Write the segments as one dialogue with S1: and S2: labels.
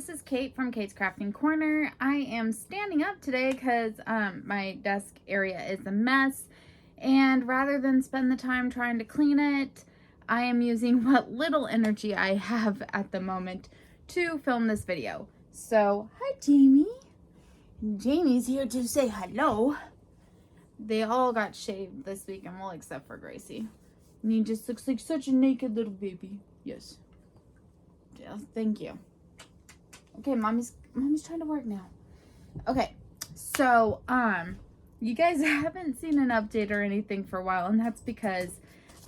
S1: this is Kate from Kate's Crafting Corner. I am standing up today because my desk area is a mess, and rather than spend the time trying to clean it, I am using what little energy I have at the moment to film this video. So, hi Jamie. Jamie's here to say hello. They all got shaved this weekend, well, except for Gracie. And he just looks like such a naked little baby. Yes. Yeah, thank you. Okay, mommy's trying to work now. Okay, so you guys haven't seen an update or anything for a while, and that's because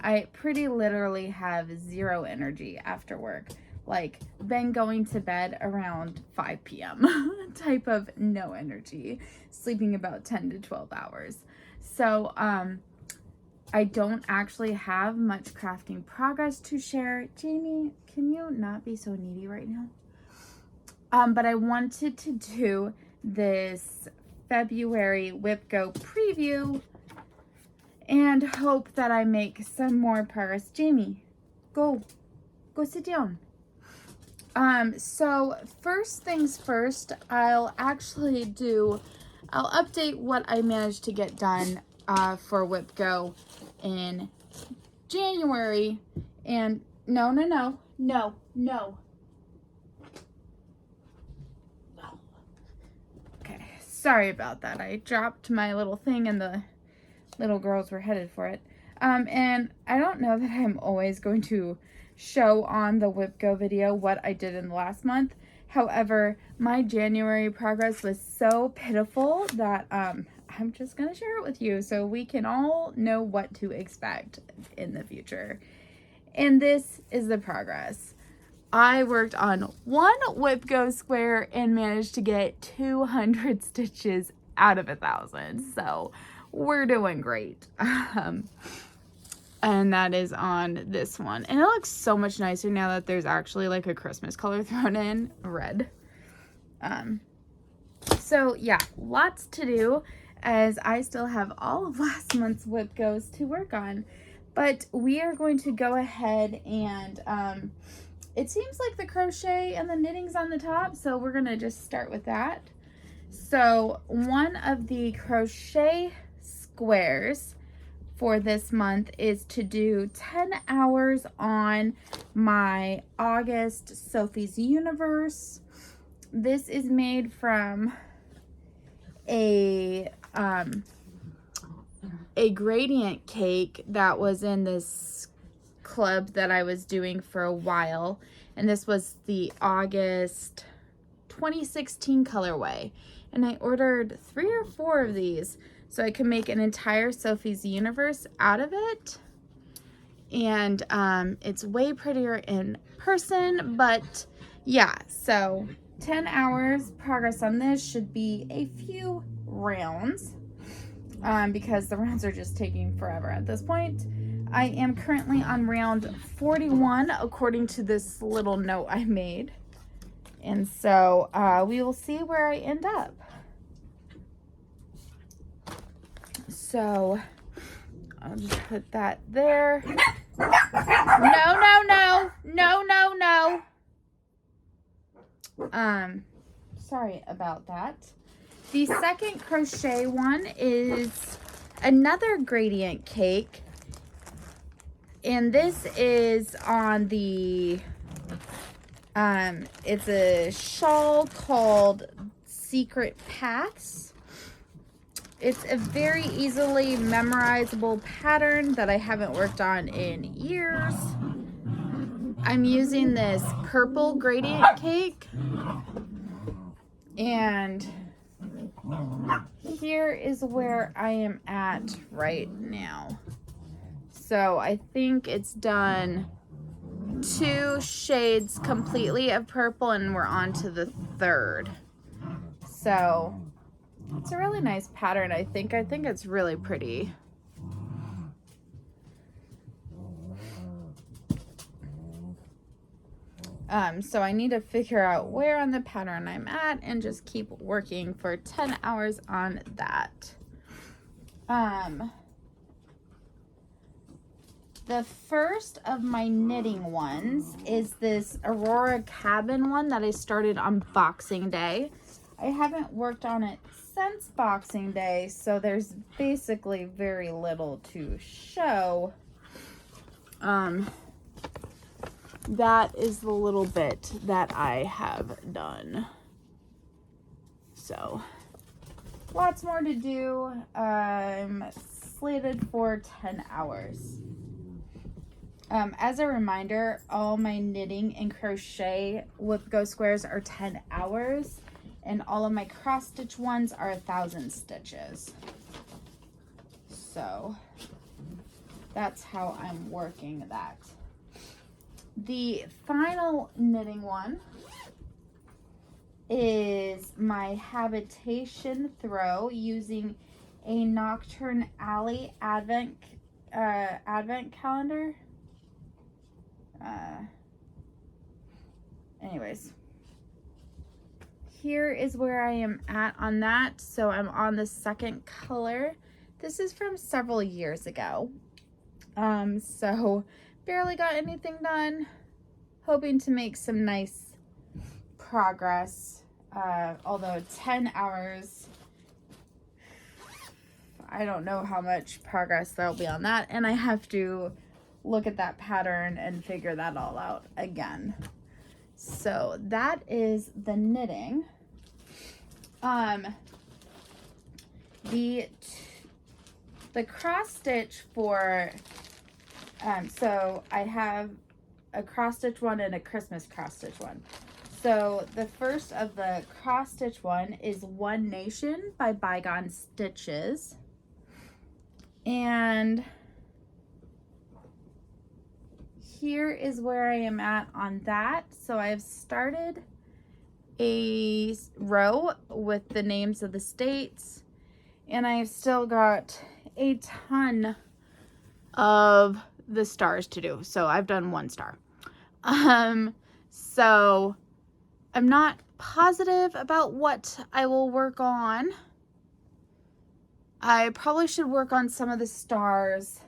S1: I pretty literally have zero energy after work. Like, been going to bed around 5 p.m. type of no energy, sleeping about 10 to 12 hours. So I don't actually have much crafting progress to share. Jamie, can you not be so needy right now? But I wanted to do this February WIPGO preview and hope that I make some more progress. Jamie, go sit down. So first things first, I'll update what I managed to get done for WIPGO in January. And no. Okay, sorry about that. I dropped my little thing and the little girls were headed for it. And I don't know that I'm always going to show on the WIPGO video what I did in the last month. However, my January progress was so pitiful that I'm just going to share it with you so we can all know what to expect in the future. And this is the progress. I worked on one WIPGO square and managed to get 200 stitches out of 1,000. So we're doing great. And that is on this one. And it looks so much nicer now that there's actually like a Christmas color thrown in, red. So yeah, lots to do as I still have all of last month's WIPGOs to work on. But we are going to go ahead and it seems like the crochet and the knitting's on the top, so we're gonna just start with that. So one of the crochet squares for this month is to do 10 hours on my August Sophie's Universe. This is made from a gradient cake that was in this club that I was doing for a while, and this was the August 2016 colorway, and I ordered 3 or 4 of these so I could make an entire Sophie's Universe out of it. And it's way prettier in person, but yeah, so 10 hours progress on this should be a few rounds because the rounds are just taking forever at this point. I am currently on round 41 according to this little note I made. And so we will see where I end up. So I'll just put that there. No. Sorry about that. The second crochet one is another gradient cake. And this is on the, it's a shawl called Secret Paths. It's a very easily memorizable pattern that I haven't worked on in years. I'm using this purple gradient cake. And here is where I am at right now. So I think it's done 2 shades completely of purple and we're on to the 3rd. So it's a really nice pattern, I think. I think it's really pretty. So I need to figure out where on the pattern I'm at and just keep working for 10 hours on that. The first of my knitting ones is this Aurora Cabin one that I started on Boxing Day. I haven't worked on it since Boxing Day, so there's basically very little to show. That is the little bit that I have done. So, lots more to do. I'm slated for 10 hours. As a reminder, all my knitting and crochet WIPGO squares are 10 hours, and all of my cross stitch ones are 1,000 stitches. So that's how I'm working that. The final knitting one is my habitation throw using a Nocturne Alley advent calendar. Anyways, here is where I am at on that. So I'm on the second color. This is from several years ago. So barely got anything done. Hoping to make some nice progress. Although 10 hours, I don't know how much progress there'll be on that. And I have to look at that pattern and figure that all out again. So that is the knitting. The cross stitch for, so I have a cross stitch one and a Christmas cross stitch one. So the first of the cross stitch one is One Nation by Bygone Stitches. And here is where I am at on that. So I've started a row with the names of the states, and I've still got a ton of the stars to do. So I've done one star. So I'm not positive about what I will work on. I probably should work on some of the stars.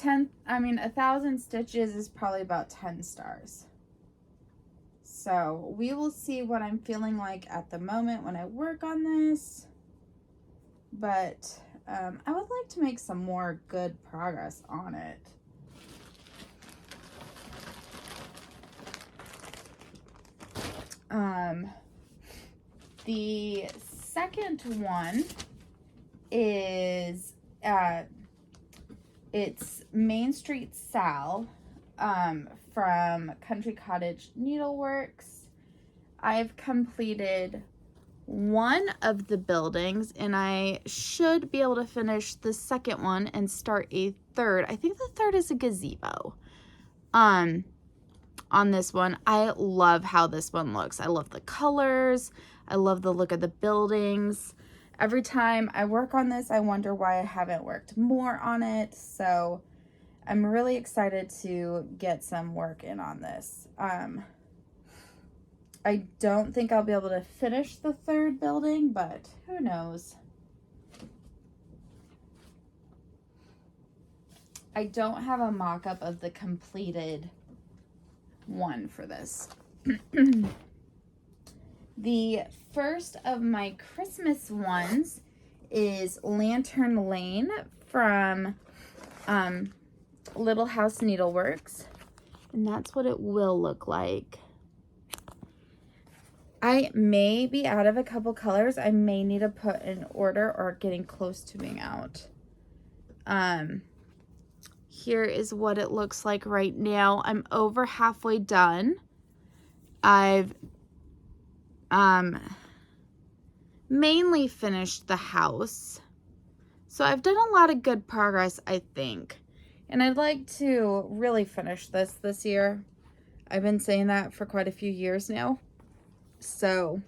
S1: 1,000 stitches is probably about 10 stars. So we will see what I'm feeling like at the moment when I work on this. But I would like to make some more good progress on it. The second one is it's Main Street Sal from Country Cottage Needleworks. I've completed one of the buildings, and I should be able to finish the second one and start a third. I think the third is a gazebo. On this one, I love how this one looks. I love the colors. I love the look of the buildings. Every time I work on this, I wonder why I haven't worked more on it. So I'm really excited to get some work in on this. I don't think I'll be able to finish the third building, but who knows? I don't have a mock-up of the completed one for this. The first of my Christmas ones is Lantern Lane from Little House Needleworks, and that's what it will look like. I may be out of a couple colors. I may need to put an order or getting close to being out. Here is what it looks like right now. I'm over halfway done. I've mainly finished the house. So I've done a lot of good progress, I think. And I'd like to really finish this year. I've been saying that for quite a few years now. So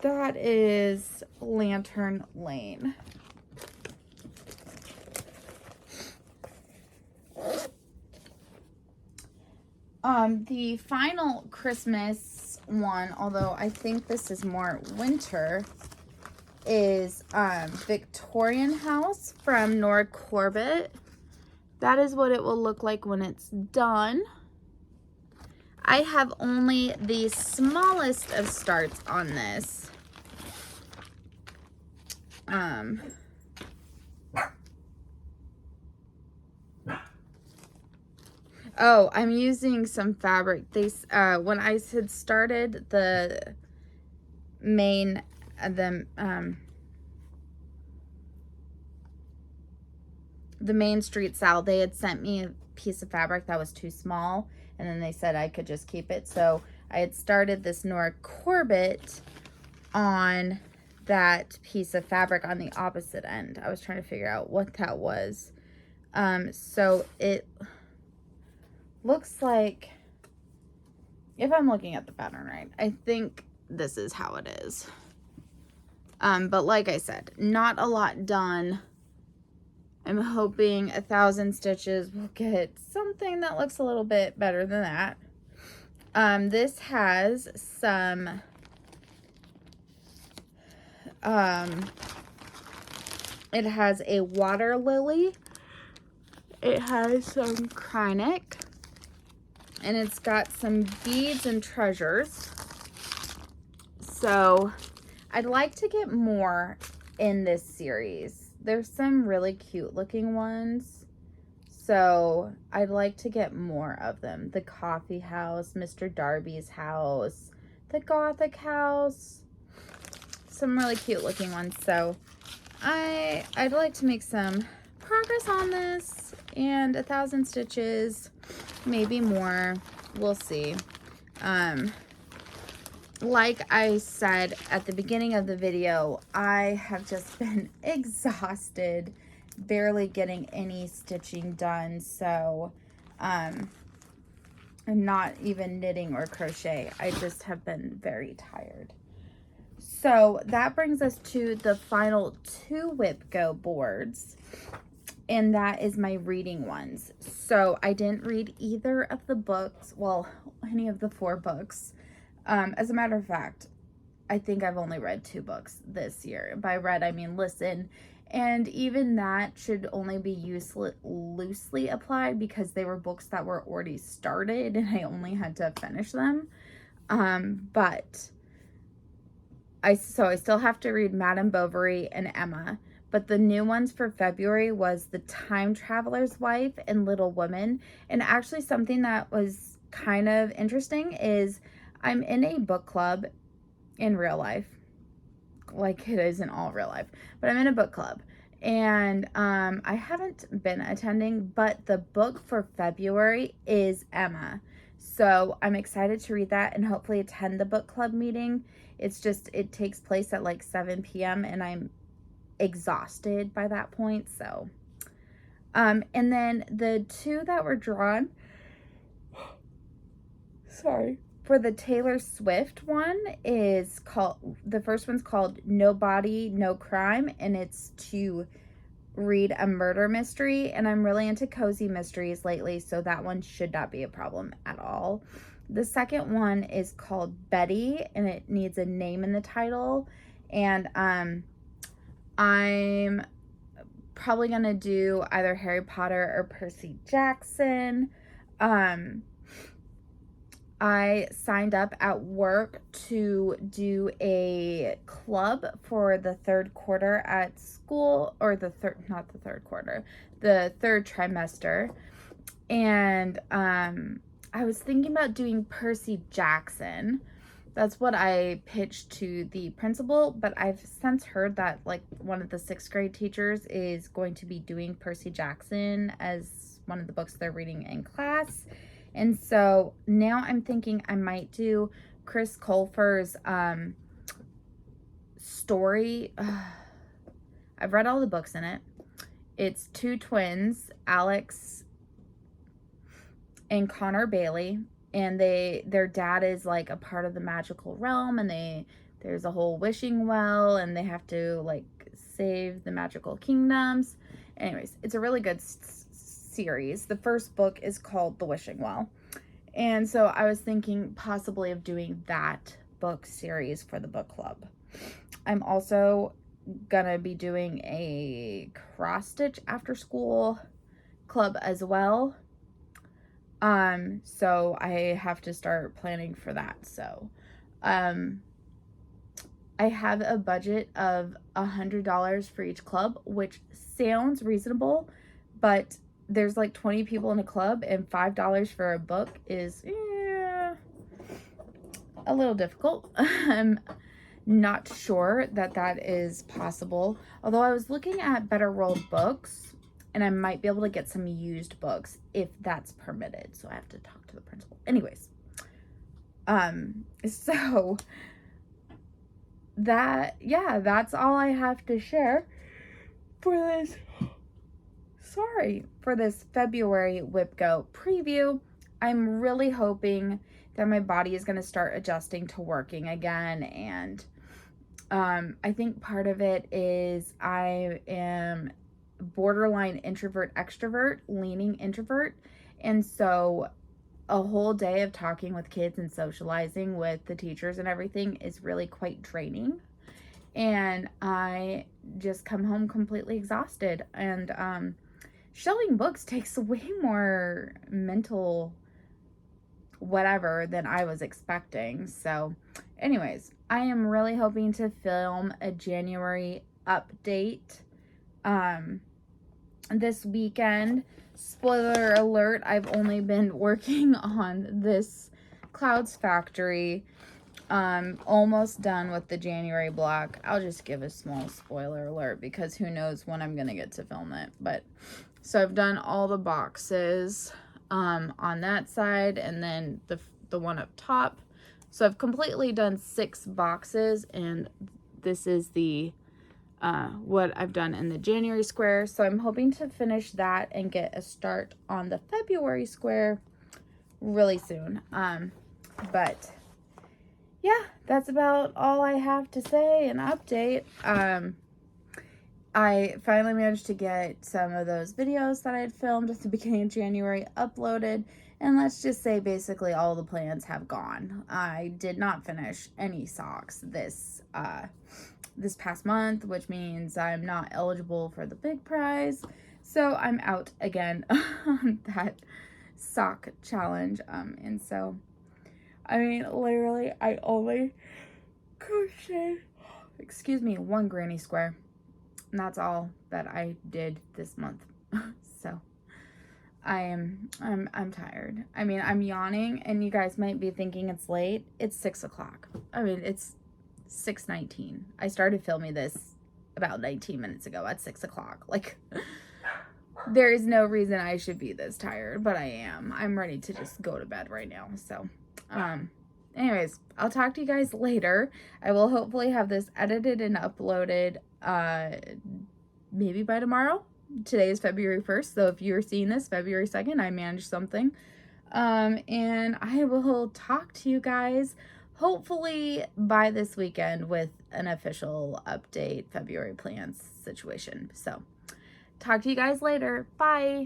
S1: that is Lantern Lane. The final Christmas one, although I think this is more winter, is Victorian House from Nora Corbett. that is what it will look like when it's done. I have only the smallest of starts on this. Oh, I'm using some fabric. When I had started the main street sale, they had sent me a piece of fabric that was too small, and then they said I could just keep it. So I had started this Nora Corbett on that piece of fabric on the opposite end. I was trying to figure out what that was. So it looks like, if I'm looking at the pattern right, I think this is how it is. But like I said, not a lot done. I'm hoping 1,000 stitches will get something that looks a little bit better than that. This has some it has a water lily, it has some Krynic, and it's got some beads and treasures. So I'd like to get more in this series. There's some really cute looking ones, so I'd like to get more of them. The Coffee House, Mr. Darby's house, the Gothic house, some really cute looking ones. So I'd like to make some progress on this, and 1,000 stitches, maybe more, we'll see. Like I said at the beginning of the video, I have just been exhausted, barely getting any stitching done. So I'm not even knitting or crochet. I just have been very tired. So that brings us to the final 2 WIPGO boards, and that is my reading ones. So I didn't read either of the books, well, any of the 4 books. As a matter of fact, I think I've only read 2 books this year. By read, I mean listen. And even that should only be loosely applied because they were books that were already started and I only had to finish them. But I still have to read Madame Bovary and Emma. But the new ones for February was The Time Traveler's Wife and Little Women. And actually something that was kind of interesting is I'm in a book club in real life, like it is in all real life, but I'm in a book club, and I haven't been attending, but the book for February is Emma. So I'm excited to read that and hopefully attend the book club meeting. It's just, it takes place at like 7 p.m. and I'm exhausted by that point. So, and then the 2 that were drawn, sorry, for the Taylor Swift one is called, the first one's called No Body, No Crime, and it's to read a murder mystery, and I'm really into cozy mysteries lately, so that one should not be a problem at all. The second one is called Betty, and it needs a name in the title, and I'm probably gonna do either Harry Potter or Percy Jackson. I signed up at work to do a club for the 3rd quarter at school, or the third trimester. And I was thinking about doing Percy Jackson. That's what I pitched to the principal, but I've since heard that like one of the 6th grade teachers is going to be doing Percy Jackson as one of the books they're reading in class. And so now I'm thinking I might do Chris Colfer's story. I've read all the books in it. It's 2 twins, Alex and Connor Bailey, and their dad is like a part of the magical realm, and there's a whole wishing well, and they have to like save the magical kingdoms. Anyways, it's a really good series. The first book is called The Wishing Well. And so I was thinking possibly of doing that book series for the book club. I'm also gonna be doing a cross stitch after school club as well. So I have to start planning for that. So, I have a budget of $100 for each club, which sounds reasonable, but there's like 20 people in a club, and $5 for a book is a little difficult. I'm not sure that that is possible. Although I was looking at Better World Books, and I might be able to get some used books if that's permitted. So I have to talk to the principal. Anyways, so that's all I have to share for this. For this February WIPGO preview. I'm really hoping that my body is going to start adjusting to working again, and I think part of it is I am borderline introvert extrovert, leaning introvert, and so a whole day of talking with kids and socializing with the teachers and everything is really quite draining, and I just come home completely exhausted. And shelving books takes way more mental whatever than I was expecting. So anyways, I am really hoping to film a January update this weekend. Spoiler alert, I've only been working on this Clouds Factory. Almost done with the January block. I'll just give a small spoiler alert because who knows when I'm gonna get to film it. But so I've done all the boxes on that side, and then the one up top. So I've completely done 6 boxes, and this is the what I've done in the January square. So I'm hoping to finish that and get a start on the February square really soon. But yeah, that's about all I have to say and update. I finally managed to get some of those videos that I had filmed at the beginning of January uploaded, and let's just say basically all the plans have gone. I did not finish any socks this past month, which means I'm not eligible for the big prize, so I'm out again on that sock challenge. And so, I mean, literally, I only crocheted, one granny square. And that's all that I did this month. So I'm tired. I mean, I'm yawning, and you guys might be thinking it's late. It's 6 o'clock. I mean, it's 6:19. I started filming this about 19 minutes ago at 6 o'clock. Like, there is no reason I should be this tired, but I am. I'm ready to just go to bed right now. So, anyways, I'll talk to you guys later. I will hopefully have this edited and uploaded maybe by tomorrow. Today is February 1st, so if you're seeing this February 2nd, I managed something. And I will talk to you guys hopefully by this weekend with an official update February plans situation. So talk to you guys later. Bye.